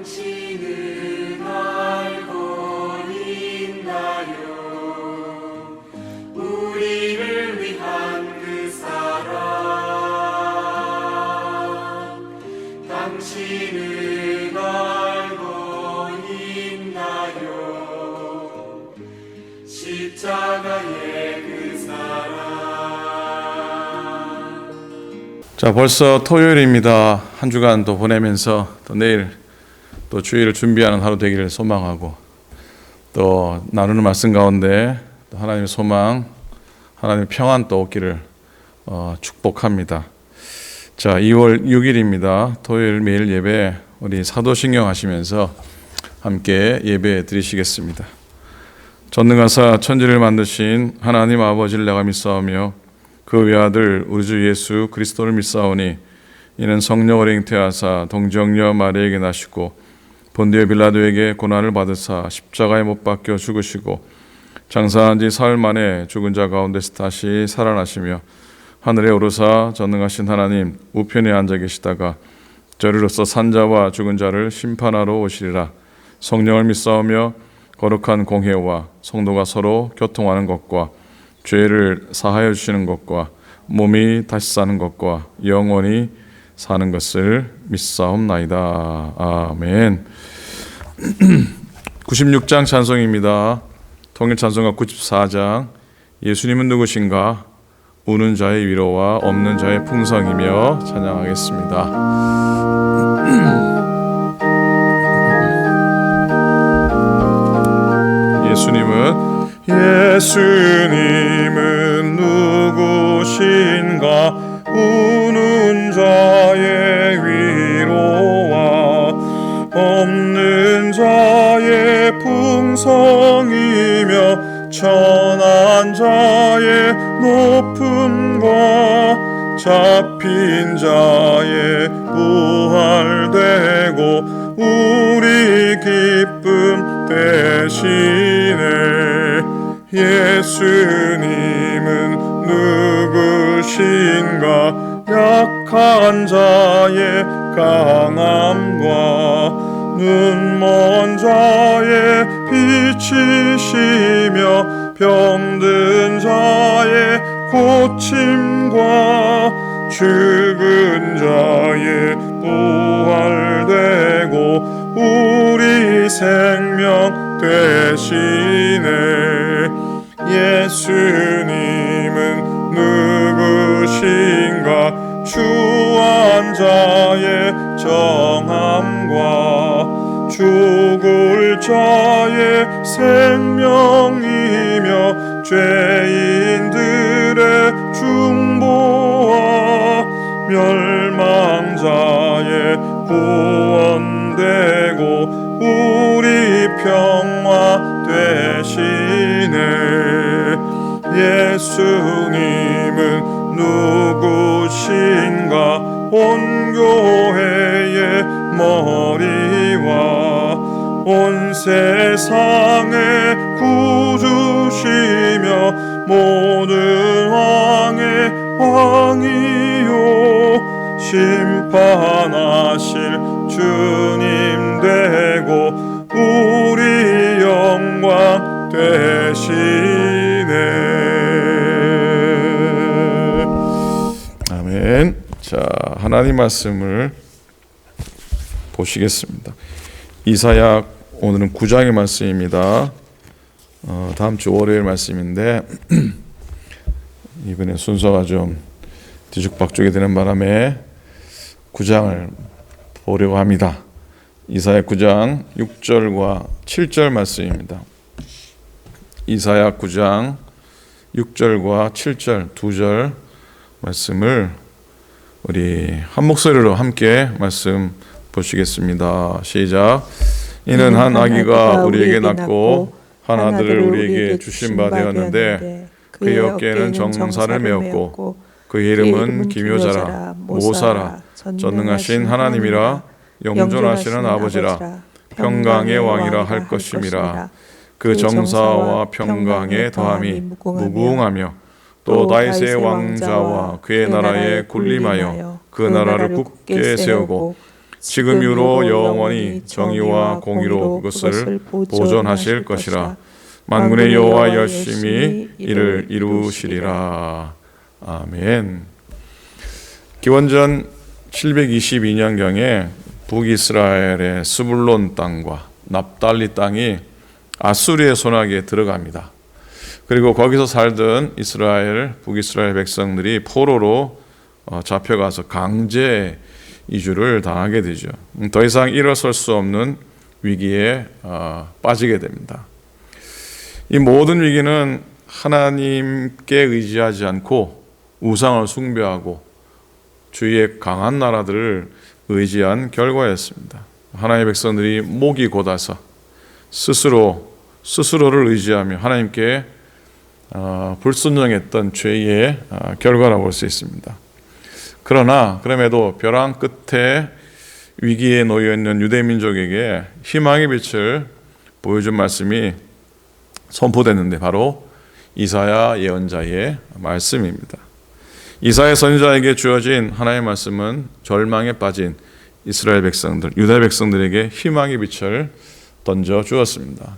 당신은 알고 있나요? 우리를 위한 그 사랑 당신은 알고 있나요? 십자가의 그 사랑. 자, 벌써 토요일입니다. 한 주간 또 보내면서 또 내일 또 주일을 준비하는 하루 되기를 소망하고, 또 나누는 말씀 가운데 또 하나님의 소망, 하나님의 평안 또 얻기를 축복합니다. 자, 2월 6일입니다. 토요일 매일 예배 우리 사도신경 하시면서 함께 예배 드리시겠습니다. 전능하사 천지를 만드신 하나님 아버지를 내가 믿사오며 그 외아들 우리 주 예수 그리스도를 믿사오니 이는 성령으로 잉태하사 동정녀 마리아에게 나시고 본디오 빌라도에게 고난을 받으사 십자가에 못 박혀 죽으시고 장사한 지 사흘 만에 죽은 자 가운데서 다시 살아나시며 하늘에 오르사 전능하신 하나님 우편에 앉아 계시다가 저리로서 산자와 죽은 자를 심판하러 오시리라. 성령을 믿사오며 거룩한 공회와 성도가 서로 교통하는 것과 죄를 사하여 주시는 것과 몸이 다시 사는 것과 영원히 사는 것을 믿사옵나이다. 아멘. 96장 찬송입니다. 통일 찬송가 94장. 예수님은 누구신가? 우는 자의 위로와 없는 자의 풍성이며 찬양하겠습니다. 예수님은 누구신가? 우는 자의 위로와 없는 자의 풍성이며 천한 자의 높음과 잡힌 자의 부활되고 우리 기쁨 되시네. 예수님은 누구신가? 약한 자의 강함과 눈먼 자의 빛이시며 병든 자의 고침과 죽은 자의 부활되고 우리 생명 되시네. 예수님은 누구신가? 추한 자의 정함과 죽을 자의 생명이며 죄인들의 중보와 멸망자의 구원되고 우리 평화 되시네. 예수님은 누구신가? 온 교회의 머리와 온 세상의 구주시며 모든 왕의 왕이요 심판하실 주님 되고 우리 영광 되시네. 아멘. 자, 하나님 말씀을 보시겠습니다. 이사야 오늘은 9장의 말씀입니다. 다음 주 월요일 말씀인데 이번에 순서가 좀 뒤죽박죽이 되는 바람에 9장을 보려고 합니다. 이사야 9장 6절과 7절 말씀입니다. 이사야 9장 6절과 7절 두 절 말씀을 우리 한 목소리로 함께 말씀 보시겠습니다. 시작. 이는 한 아기가 우리에게 낳고 한 아들을 우리에게 주신 바 되었는데 그의 어깨에는 정사를 메었고 그의 이름은 기묘자라 모사라 전능하신 하나님이라 영존하시는 아버지라 평강의 왕이라 할 것임이라. 그 정사와 평강의 더함이 무궁하며 또 다윗의 왕자와 그의 나라에 군림하여 그 나라를 굳게 세우고 지금 이후로 영원히 정의와 공의로 그것을 보존하실 것이라. 만군의 여호와 열심히 이를 이루시리라. 아멘. 기원전 722년경에 북이스라엘의 스불론 땅과 납달리 땅이 아수리의 손아귀에 들어갑니다. 그리고 거기서 살던 북이스라엘 백성들이 포로로 잡혀가서 강제 이주를 당하게 되죠. 더 이상 일어설 수 없는 위기에 빠지게 됩니다. 이 모든 위기는 하나님께 의지하지 않고 우상을 숭배하고 주위의 강한 나라들을 의지한 결과였습니다. 하나님의 백성들이 목이 곧아서 스스로를 의지하며 하나님께 불순종했던 죄의 결과라고 볼 수 있습니다. 그럼에도 벼랑 끝에 위기에 놓여 있는 유대 민족에게 희망의 빛을 보여준 말씀이 선포됐는데 바로 이사야 예언자의 말씀입니다. 이사야 선지자에게 주어진 하나님의 말씀은 절망에 빠진 이스라엘 백성들, 유다 백성들에게 희망의 빛을 던져 주었습니다.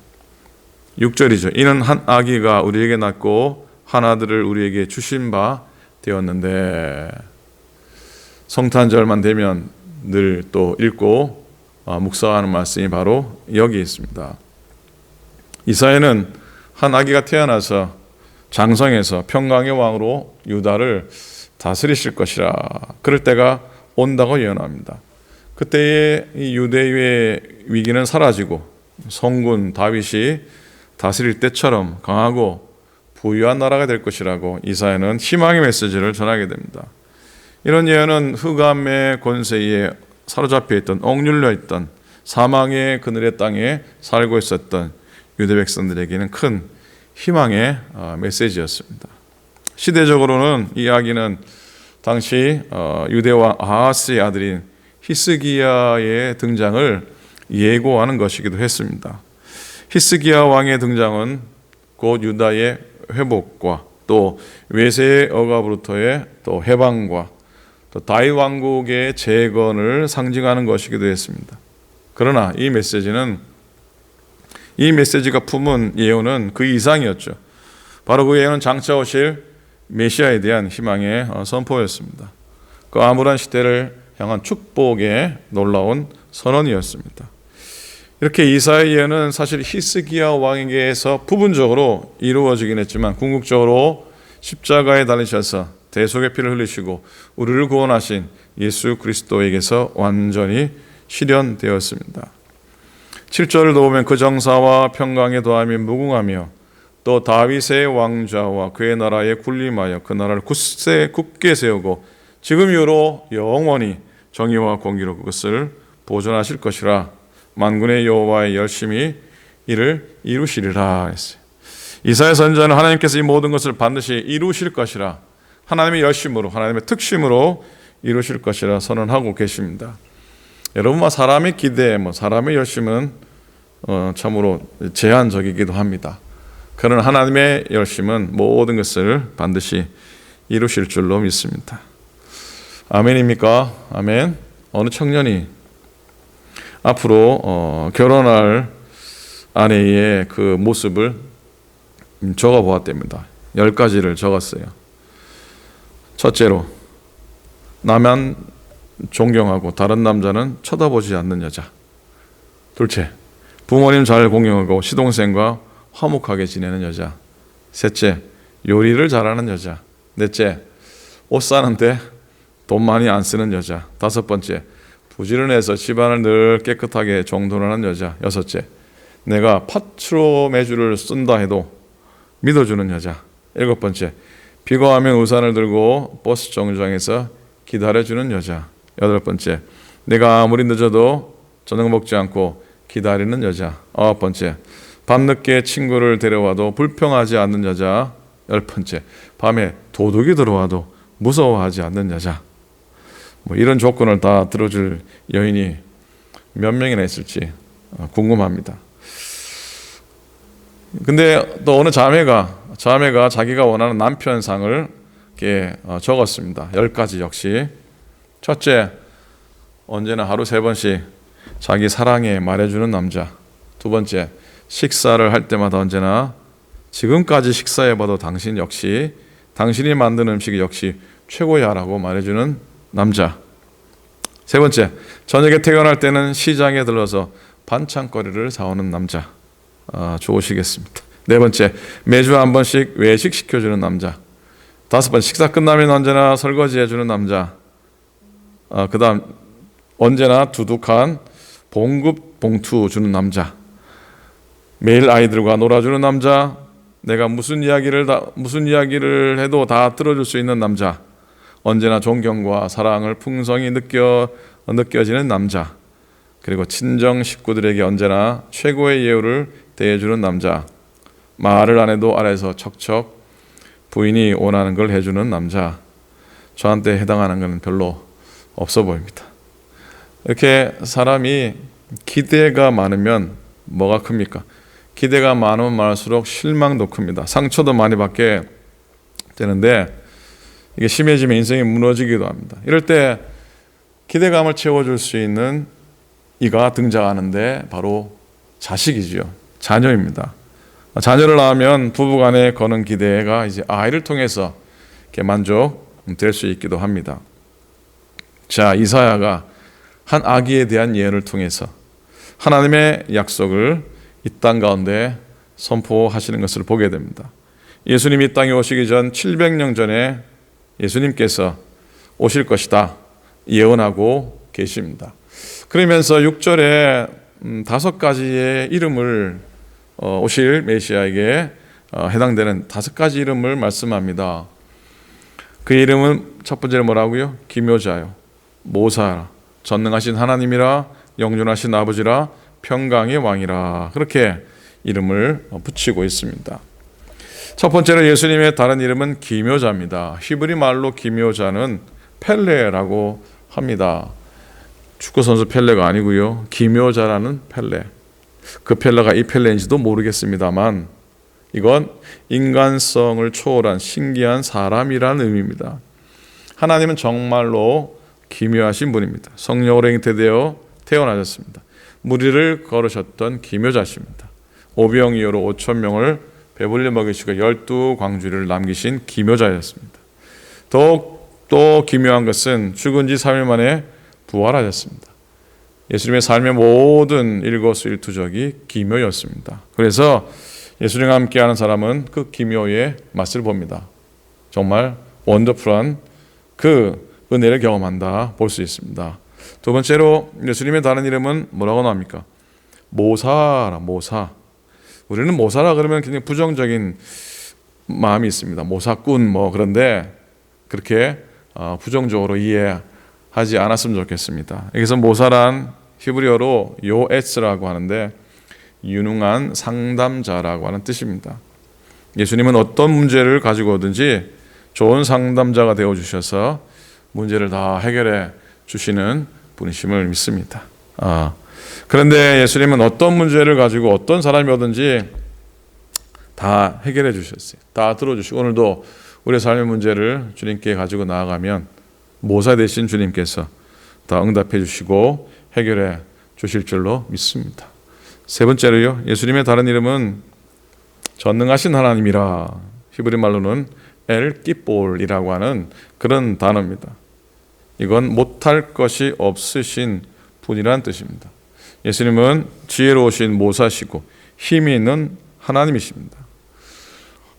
6절이죠. 이는 한 아기가 우리에게 낳고 한 아들을 우리에게 주신 바 되었는데, 성탄절만 되면 늘 또 읽고 묵상하는 말씀이 바로 여기 있습니다. 이사야는 한 아기가 태어나서 장성해서 평강의 왕으로 유다를 다스리실 것이라, 그럴 때가 온다고 예언합니다. 그때의 이 유대의 위기는 사라지고 성군 다윗이 다스릴 때처럼 강하고 부유한 나라가 될 것이라고 이사야는 희망의 메시지를 전하게 됩니다. 이런 예언은 흑암의 권세에 사로잡혀 있던, 억눌려 있던 사망의 그늘의 땅에 살고 있었던 유대 백성들에게는 큰 희망의 메시지였습니다. 시대적으로는 이 이야기는 당시 유대왕 아하스의 아들인 히스기야의 등장을 예고하는 것이기도 했습니다. 히스기야 왕의 등장은 곧 유다의 회복과 또 외세의 억압으로부터의 또 해방과 또 다윗 왕국의 재건을 상징하는 것이기도 했습니다. 그러나 이 메시지가 품은 예언은 그 이상이었죠. 바로 그 예언은 장차 오실 메시아에 대한 희망의 선포였습니다. 그 암울한 시대를 향한 축복의 놀라운 선언이었습니다. 이렇게 이사야의 예언은 사실 히스기야 왕에게서 부분적으로 이루어지긴 했지만 궁극적으로 십자가에 달리셔서 대속의 피를 흘리시고 우리를 구원하신 예수 그리스도에게서 완전히 실현되었습니다. 7절을 보면 그 정사와 평강에 더하며 무궁하며 또 다윗의 왕좌와 그의 나라에 군림하여 그 나라를 굳게 세우고 지금 이후로 영원히 정의와 공의로 그것을 보존하실 것이라. 만군의 여호와의 열심히 이를 이루시리라 했어요. 이사야 선지자는 하나님께서 이 모든 것을 반드시 이루실 것이라, 하나님의 열심으로, 하나님의 특심으로 이루실 것이라 선언하고 계십니다. 여러분, 사람의 기대, 사람의 열심은 참으로 제한적이기도 합니다. 그러나 하나님의 열심은 모든 것을 반드시 이루실 줄로 믿습니다. 아멘입니까? 아멘. 어느 청년이 앞으로 결혼할 아내의 그 모습을 적어 보았답니다. 10가지를 적었어요. 첫째로, 나만 존경하고 다른 남자는 쳐다보지 않는 여자. 둘째, 부모님 잘 공경하고 시동생과 화목하게 지내는 여자. 셋째, 요리를 잘하는 여자. 넷째, 옷 사는데 돈 많이 안 쓰는 여자. 다섯 번째, 부지런해서 집안을 늘 깨끗하게 정돈하는 여자. 여섯째, 내가 파트로 매주를 쓴다 해도 믿어주는 여자. 일곱 번째, 비가 오면 우산을 들고 버스 정류장에서 기다려주는 여자. 여덟 번째, 내가 아무리 늦어도 저녁 먹지 않고 기다리는 여자. 아홉 번째, 밤늦게 친구를 데려와도 불평하지 않는 여자. 열 번째, 밤에 도둑이 들어와도 무서워하지 않는 여자. 이런 조건을 다 들어줄 여인이 몇 명이나 있을지 궁금합니다. 근데 또 어느 자매가 자기가 원하는 남편상을 이렇게 적었습니다. 10가지 역시. 첫째, 언제나 하루 3번씩 자기 사랑에 말해주는 남자. 2번째, 식사를 할 때마다 언제나 지금까지 식사해봐도 당신 역시, 당신이 만든 음식이 역시 최고야라고 말해주는 남자. 3번째, 저녁에 퇴근할 때는 시장에 들러서 반찬거리를 사오는 남자. 좋으시겠습니다. 4번째, 매주 한 번씩 외식 시켜주는 남자. 5번째, 식사 끝나면 언제나 설거지해주는 남자. 그 다음, 언제나 두둑한 봉급 봉투 주는 남자. 매일 아이들과 놀아주는 남자. 내가 무슨 이야기를 해도 다 들어줄 수 있는 남자. 언제나 존경과 사랑을 풍성히 느껴지는 남자. 그리고 친정 식구들에게 언제나 최고의 예우를 대해주는 남자. 말을 안 해도 아래에서 척척 부인이 원하는 걸 해주는 남자. 저한테 해당하는 건 별로 없어 보입니다. 이렇게 사람이 기대가 많으면 뭐가 큽니까? 기대가 많으면 많을수록 실망도 큽니다. 상처도 많이 받게 되는데 이게 심해지면 인생이 무너지기도 합니다. 이럴 때 기대감을 채워줄 수 있는 이가 등장하는데 바로 자식이지요. 자녀입니다. 자녀를 낳으면 부부간에 거는 기대가 이제 아이를 통해서 이렇게 만족될 수 있기도 합니다. 자, 이사야가 한 아기에 대한 예언을 통해서 하나님의 약속을 이 땅 가운데 선포하시는 것을 보게 됩니다. 예수님이 이 땅에 오시기 전 700년 전에 예수님께서 오실 것이다 예언하고 계십니다. 그러면서 6절에 5가지의 이름을 오실 메시아에게 해당되는 5가지 이름을 말씀합니다. 그 이름은 첫 번째로 뭐라고요? 기묘자요, 모사라, 전능하신 하나님이라, 영존하신 아버지라, 평강의 왕이라, 그렇게 이름을 붙이고 있습니다. 첫 번째로 예수님의 다른 이름은 기묘자입니다. 히브리 말로 기묘자는 펠레라고 합니다. 축구선수 펠레가 아니고요, 기묘자라는 펠레. 그 펠레가 이 펠레인지도 모르겠습니다만 이건 인간성을 초월한 신기한 사람이라는 의미입니다. 하나님은 정말로 기묘하신 분입니다. 성령으로 잉태되어 태어나셨습니다. 무리를 걸으셨던 기묘자십니다. 오병이어로 5,000명을 배불리 먹이시고 12광주리를 남기신 기묘자였습니다. 더욱 또 기묘한 것은 죽은 지 3일 만에 부활하셨습니다. 예수님의 삶의 모든 일거수일투족이 기묘였습니다. 그래서 예수님과 함께하는 사람은 그 기묘의 맛을 봅니다. 정말 원더풀한 그 은혜를 경험한다 볼 수 있습니다. 두 번째로 예수님의 다른 이름은 뭐라고 나옵니까? 모사라, 모사. 우리는 모사라 그러면 굉장히 부정적인 마음이 있습니다. 모사꾼 그런데 그렇게 부정적으로 이해하지 않았으면 좋겠습니다. 여기서 모사란 히브리어로 요에스라고 하는데 유능한 상담자라고 하는 뜻입니다. 예수님은 어떤 문제를 가지고 오든지 좋은 상담자가 되어주셔서 문제를 다 해결해 주시는 분이심을 믿습니다. 그런데 예수님은 어떤 문제를 가지고 어떤 사람이 오든지 다 해결해 주셨어요. 다 들어주시고 오늘도 우리의 삶의 문제를 주님께 가지고 나아가면 모사 되신 주님께서 다 응답해 주시고 해결해 주실 줄로 믿습니다. 세 번째로요, 예수님의 다른 이름은 전능하신 하나님이라, 히브리 말로는 엘기볼이라고 하는 그런 단어입니다. 이건 못할 것이 없으신 분이라는 뜻입니다. 예수님은 지혜로우신 모사시고 힘이 있는 하나님이십니다.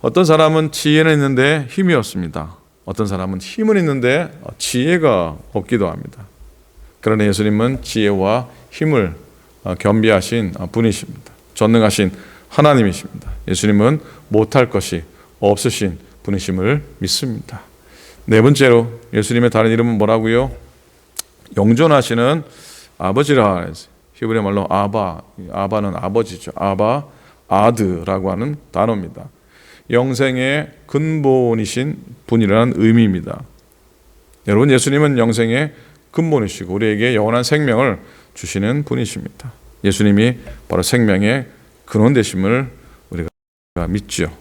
어떤 사람은 지혜는 있는데 힘이 없습니다. 어떤 사람은 힘은 있는데 지혜가 없기도 합니다. 그러나 예수님은 지혜와 힘을 겸비하신 분이십니다. 전능하신 하나님이십니다. 예수님은 못할 것이 없으신 분이심을 믿습니다. 네 번째로 예수님의 다른 이름은 뭐라고요? 영존하시는 아버지라. 히브리 말로 아바는 아버지죠. 아드라고 하는 단어입니다. 영생의 근본이신 분이라는 의미입니다. 여러분, 예수님은 영생의 근본이시고 우리에게 영원한 생명을 주시는 분이십니다. 예수님이 바로 생명의 근원 되심을 우리가 믿죠.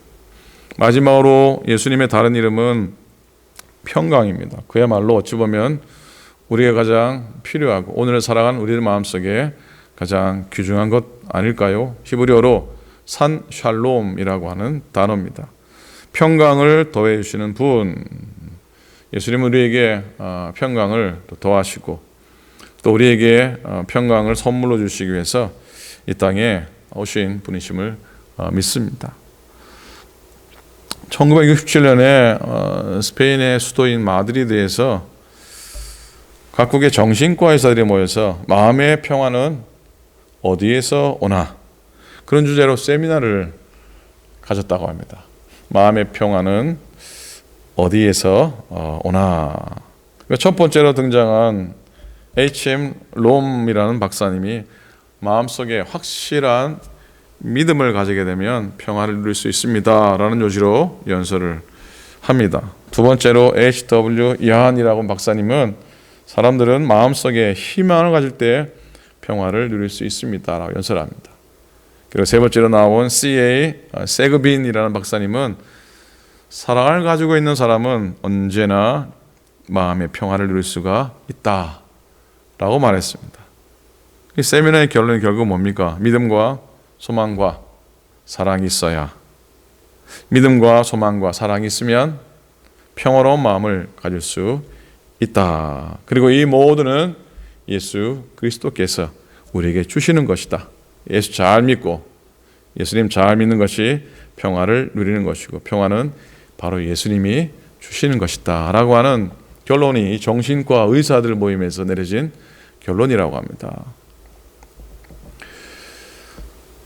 마지막으로 예수님의 다른 이름은 평강입니다. 그야말로 어찌 보면 우리가 가장 필요하고 오늘을 살아가는 우리의 마음속에 가장 귀중한 것 아닐까요? 히브리어로 산 샬롬이라고 하는 단어입니다. 평강을 더해 주시는 분, 예수님은 우리에게 평강을 더하시고 또 우리에게 평강을 선물로 주시기 위해서 이 땅에 오신 분이심을 믿습니다. 1967년에 스페인의 수도인 마드리드에서 각국의 정신과 의사들이 모여서 마음의 평화는 어디에서 오나, 그런 주제로 세미나를 가졌다고 합니다. 마음의 평화는 어디에서 오나. 첫 번째로 등장한 H.M. 롬이라는 박사님이 마음속에 확실한 믿음을 가지게 되면 평화를 누릴 수 있습니다 라는 요지로 연설을 합니다. 두 번째로 H.W. 야한이라고 박사님은 사람들은 마음속에 희망을 가질 때 평화를 누릴 수 있습니다 라고 연설합니다. 그리고 세 번째로 나온 C.A. 세그빈이라는 박사님은 사랑을 가지고 있는 사람은 언제나 마음의 평화를 누릴 수가 있다 라고 말했습니다. 이 세미나의 결론이 결국 뭡니까? 믿음과 소망과 사랑이 있어야, 믿음과 소망과 사랑이 있으면 평화로운 마음을 가질 수 있다. 그리고 이 모두는 예수 그리스도께서 우리에게 주시는 것이다. 예수 잘 믿고 예수님 잘 믿는 것이 평화를 누리는 것이고, 평화는 바로 예수님이 주시는 것이다 라고 하는 결론이 정신과 의사들 모임에서 내려진 결론이라고 합니다.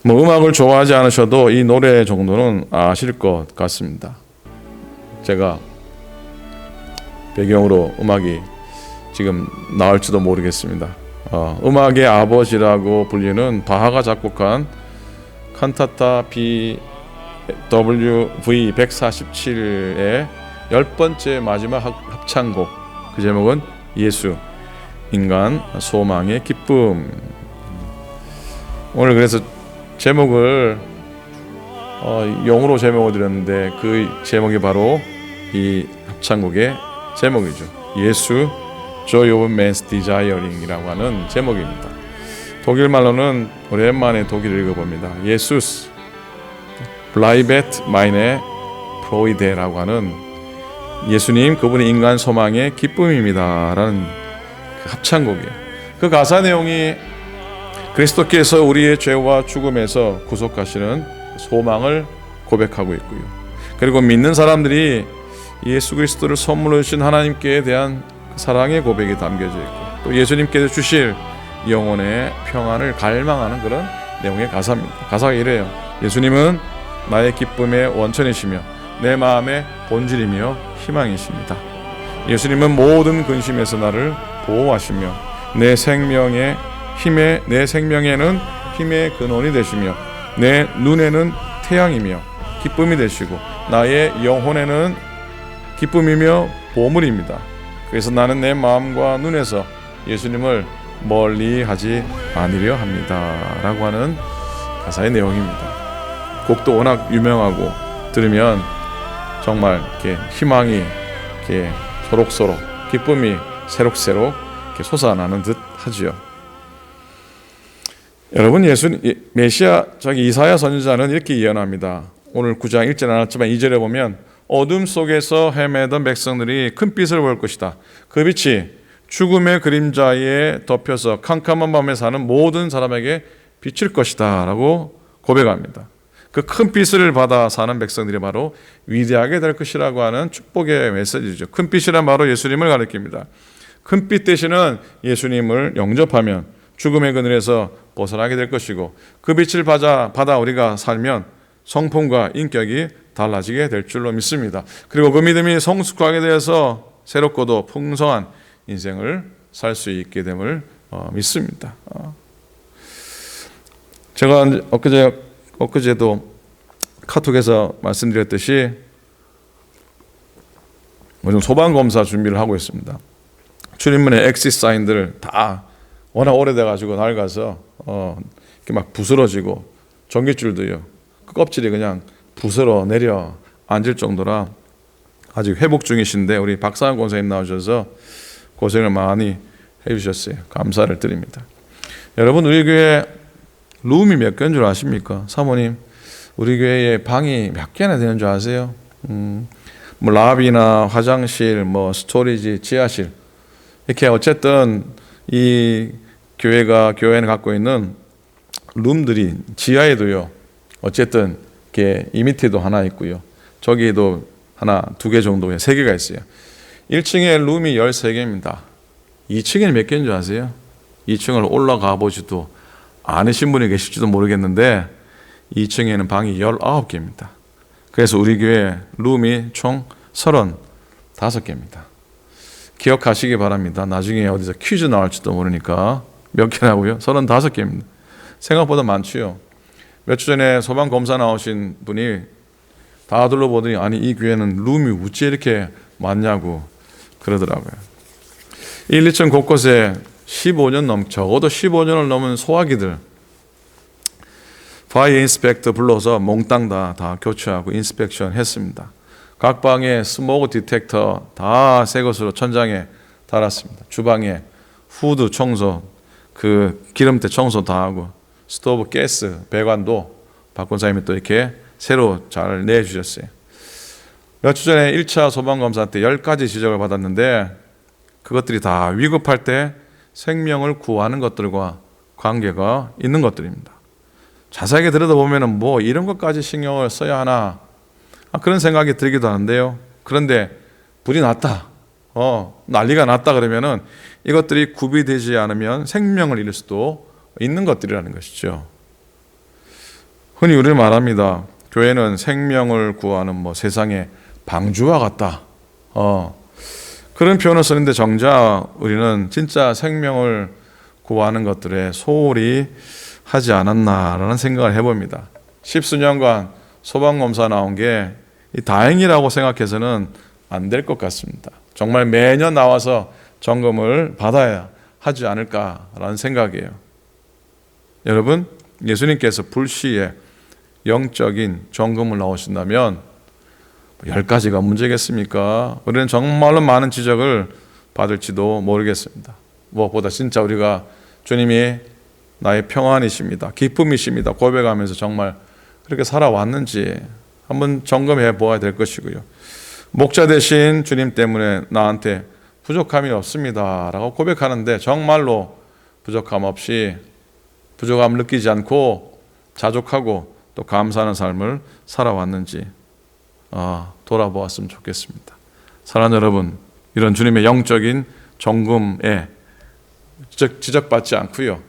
음악을 좋아하지 않으셔도 이 노래 정도는 아실 것 같습니다. 제가 배경으로 음악이 지금 나올지도 모르겠습니다. 음악의 아버지라고 불리는 바하가 작곡한 칸타타 BWV 147의 10번째 마지막 합창곡, 그 제목은 예수, 인간 소망의 기쁨. 오늘 그래서 제목을 영어로 제목을 드렸는데 그 제목이 바로 이 합창곡의 제목이죠. 예수 Joy of Man's Desiring이라고 하는 제목입니다. 독일 말로는 오랜만에 독일을 읽어봅니다. 예수스 Bleibet meine Freude라고 하는 예수님 그분이 인간 소망의 기쁨입니다 라는 그 합창곡이에요. 그 가사 내용이 그리스도께서 우리의 죄와 죽음에서 구속하시는 소망을 고백하고 있고요. 그리고 믿는 사람들이 예수 그리스도를 선물로 주신 하나님께 대한 사랑의 고백이 담겨져 있고, 또 예수님께서 주실 영혼의 평안을 갈망하는 그런 내용의 가사입니다. 가사가 이래요. 예수님은 나의 기쁨의 원천이시며 내 마음의 본질이며 희망이십니다. 예수님은 모든 근심에서 나를 보호하시며 내 생명에는 힘의 근원이 되시며 내 눈에는 태양이며 기쁨이 되시고 나의 영혼에는 기쁨이며 보물입니다. 그래서 나는 내 마음과 눈에서 예수님을 멀리하지 않으려 합니다 라고 하는 가사의 내용입니다. 곡도 워낙 유명하고 들으면 정말 이렇게 희망이 이렇게 소록소록, 기쁨이 새록새록 이렇게 솟아나는 듯 하지요. 여러분, 메시아 이사야 선지자는 이렇게 예언합니다. 오늘 9장 1절 않았지만 2절에 보면 어둠 속에서 헤매던 백성들이 큰 빛을 볼 것이다. 그 빛이 죽음의 그림자에 덮여서 캄캄한 밤에 사는 모든 사람에게 비칠 것이다 라고 고백합니다. 그 큰 빛을 받아 사는 백성들이 바로 위대하게 될 것이라고 하는 축복의 메시지죠. 큰 빛이란 바로 예수님을 가리킵니다. 큰 빛 되시는 예수님을 영접하면 죽음의 그늘에서 벗어나게 될 것이고, 그 빛을 받아 우리가 살면 성품과 인격이 달라지게 될 줄로 믿습니다. 그리고 그 믿음이 성숙하게 되어서 새롭고도 풍성한 인생을 살 수 있게 됨을 믿습니다. 제가 엊그제도 카톡에서 말씀드렸듯이 요즘 소방검사 준비를 하고 있습니다. 출입문에 엑시 사인들 다 워낙 오래돼가지고 낡아서 이렇게 막 부스러지고 전깃줄도요, 그 껍질이 그냥 부스러 내려 앉을 정도라 아직 회복 중이신데 우리 박상환 권사님 나오셔서 고생을 많이 해주셨어요. 감사를 드립니다. 여러분, 우리 교회 룸이 몇 개인 줄 아십니까? 사모님, 우리 교회에 방이 몇 개나 되는 줄 아세요? 뭐 라비나 화장실, 뭐 스토리지, 지하실, 이렇게 어쨌든 이 교회는 갖고 있는 룸들이 지하에도요, 어쨌든 이렇게 이 밑에도 하나 있고요, 저기에도 하나, 2개 정도, 3개가 있어요. 1층에 룸이 13개입니다. 2층에는 몇 개인 줄 아세요? 2층을 올라가 보지도 않으신 분이 계실지도 모르겠는데 2층에는 방이 19개입니다. 그래서 우리 교회 룸이 총 35개입니다. 기억하시기 바랍니다. 나중에 어디서 퀴즈 나올지도 모르니까 몇 개라고요? 35개입니다. 생각보다 많지요. 몇 주 전에 소방검사 나오신 분이 다 둘러보더니 아니 이 교회는 룸이 어찌 이렇게 많냐고 그러더라고요. 1, 2층 곳곳에 15년 적어도 15년을 넘은 소화기들, 파이어 인스펙터 불러서 몽땅 다 교체하고 인스펙션 했습니다. 각 방에 스모그 디텍터 다 새 것으로 천장에 달았습니다. 주방에 후드 청소, 그 기름때 청소 다 하고, 스토브 가스 배관도 박 권사님이 또 이렇게 새로 잘 내주셨어요. 몇 주 전에 1차 소방검사 때 10가지 지적을 받았는데 그것들이 다 위급할 때 생명을 구하는 것들과 관계가 있는 것들입니다. 자세하게 들여다보면 뭐 이런 것까지 신경을 써야 하나 그런 생각이 들기도 하는데요. 그런데 불이 났다, 난리가 났다 그러면은 이것들이 구비되지 않으면 생명을 잃을 수도 있는 것들이라는 것이죠. 흔히 우리는 말합니다. 교회는 생명을 구하는 뭐 세상의 방주와 같다. 그런 표현을 쓰는데 정작 우리는 진짜 생명을 구하는 것들에 소홀히 하지 않았나라는 생각을 해봅니다. 10수년간 소방검사 나온 게 다행이라고 생각해서는 안 될 것 같습니다. 정말 매년 나와서 점검을 받아야 하지 않을까라는 생각이에요. 여러분, 예수님께서 불시에 영적인 점검을 나오신다면 10가지가 문제겠습니까? 우리는 정말로 많은 지적을 받을지도 모르겠습니다. 무엇보다 진짜 우리가 주님이 나의 평안이십니다, 기쁨이십니다 고백하면서 정말 그렇게 살아왔는지 한번 점검해 보아야 될 것이고요. 목자 되신 주님 때문에 나한테 부족함이 없습니다 라고 고백하는데 정말로 부족함 없이, 부족함을 느끼지 않고 자족하고 또 감사하는 삶을 살아왔는지 돌아보았으면 좋겠습니다. 사랑하는 여러분, 이런 주님의 영적인 점검에 지적받지 않고요,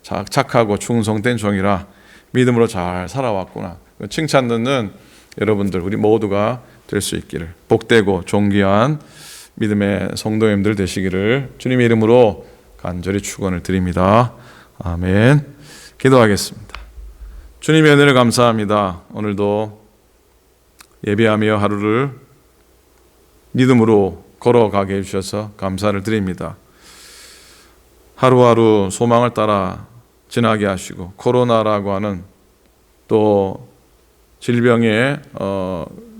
착하고 충성된 종이라 믿음으로 잘 살아왔구나 칭찬 듣는 여러분들, 우리 모두가 될 수 있기를, 복되고 존귀한 믿음의 성도님들 되시기를 주님의 이름으로 간절히 축원을 드립니다. 아멘. 기도하겠습니다. 주님의 은혜를 감사합니다. 오늘도 예배하며 하루를 믿음으로 걸어가게 해주셔서 감사를 드립니다. 하루하루 소망을 따라 지나게 하시고, 코로나라고 하는 또 질병의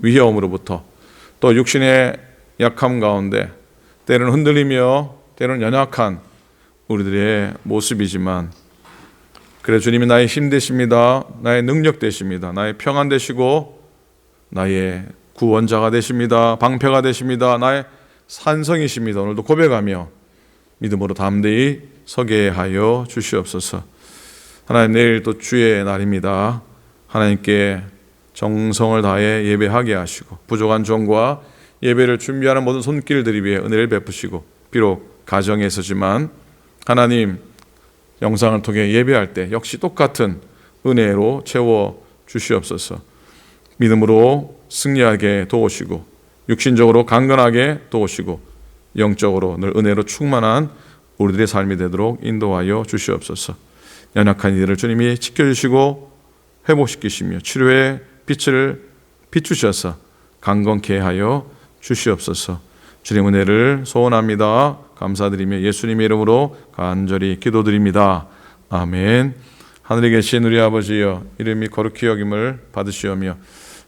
위험으로부터, 또 육신의 약함 가운데 때로는 흔들리며 때로는 연약한 우리들의 모습이지만, 그래 주님이 나의 힘 되십니다, 나의 능력 되십니다, 나의 평안 되시고 나의 구원자가 되십니다, 방패가 되십니다, 나의 산성이십니다. 오늘도 고백하며 믿음으로 담대히 서게 하여 주시옵소서. 하나님, 내일 또 주의 날입니다. 하나님께 정성을 다해 예배하게 하시고, 부족한 종과 예배를 준비하는 모든 손길들이 위해 은혜를 베푸시고, 비록 가정에서지만 하나님 영상을 통해 예배할 때 역시 똑같은 은혜로 채워 주시옵소서. 믿음으로 승리하게 도우시고, 육신적으로 강건하게 도우시고, 영적으로 늘 은혜로 충만한 우리들의 삶이 되도록 인도하여 주시옵소서. 연약한 이들을 주님이 지켜주시고 회복시키시며 치료의 빛을 비추셔서 강건케 하여 주시옵소서. 주님 은혜를 소원합니다. 감사드리며 예수님의 이름으로 간절히 기도드립니다. 아멘. 하늘에 계신 우리 아버지여, 이름이 거룩히 여김을 받으시오며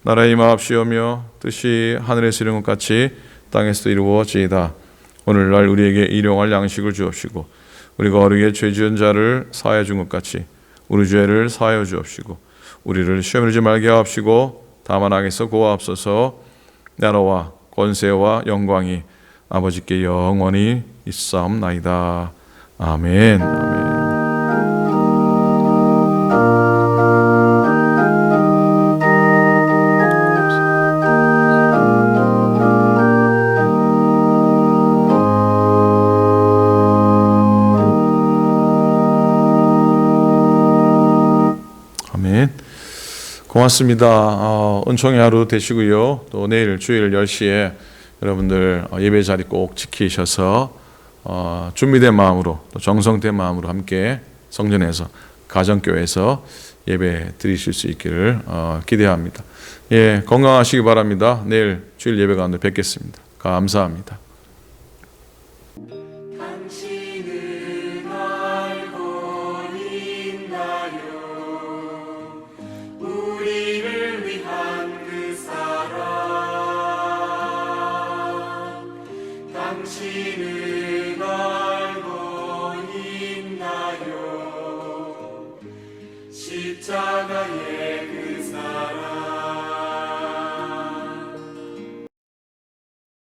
나라의 임하옵시오며 뜻이 하늘에서 이룬 것 같이 땅에서도 이루어지이다. 오늘날 우리에게 일용할 양식을 주옵시고 우리가 어리게 죄 지은 자를 사하여 준 것 같이 우리 죄를 사하여 주옵시고 우리를 시험에 들지 말게 하옵시고 다만 악에서 구하옵소서. 나라와 권세와 영광이 아버지께 영원히 있사옵나이다. 아멘. 아멘. 아멘. 고맙습니다. 은총의 하루 되시고요. 또 내일 주일 10시에 여러분들 예배 자리 꼭 지키셔서 준비된 마음으로 또 정성된 마음으로 함께 성전에서 가정교회에서 예배 드리실 수 있기를 기대합니다. 예, 건강하시기 바랍니다. 내일 주일 예배 가운데 뵙겠습니다. 감사합니다. 당신은 알고 있나요? 우리를 위한 그 사랑. 당신은 알고 있나요? 십자가에